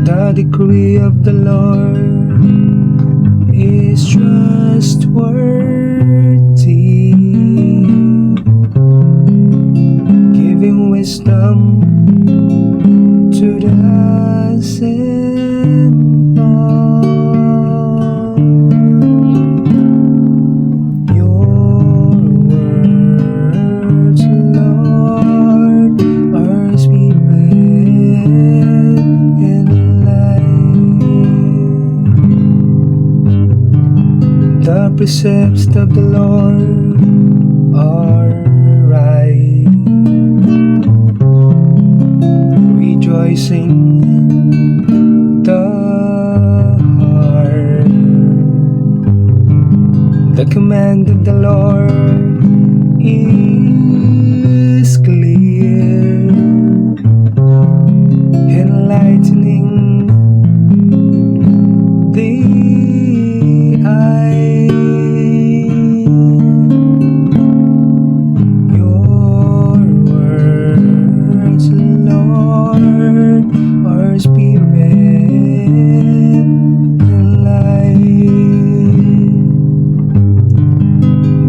The decree of the Lord is trustworthy, giving wisdom to the simple. Your words, Lord, are spirit and light. The precepts of the Lord are right, rejoicing the heart. The command of the Lord is clear, enlightening the eye. Your words, Lord, are spirit and light.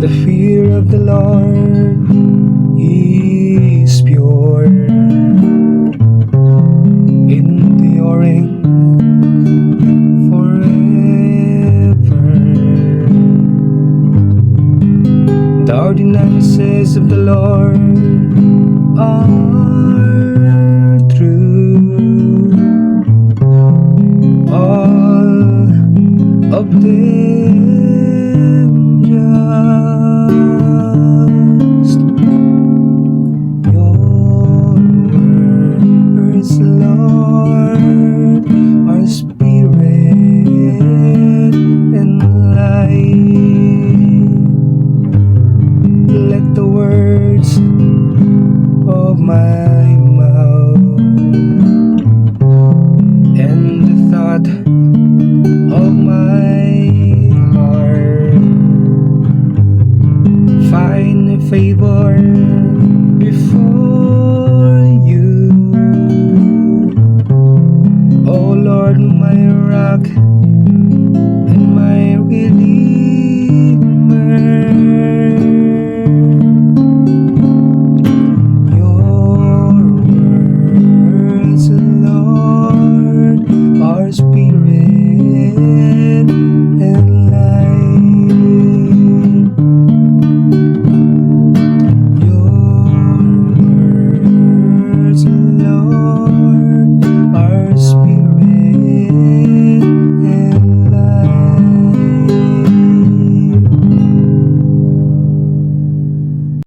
The fear of the Lord is pure, enduring forever. The ordinances of the Lord are true, all of them just. Your words, Lord, are spirit and light. Let the words of my mouth and the thought of my heart find favor before you, O Lord, my rock and my redeemer. Your words, Lord, are spirit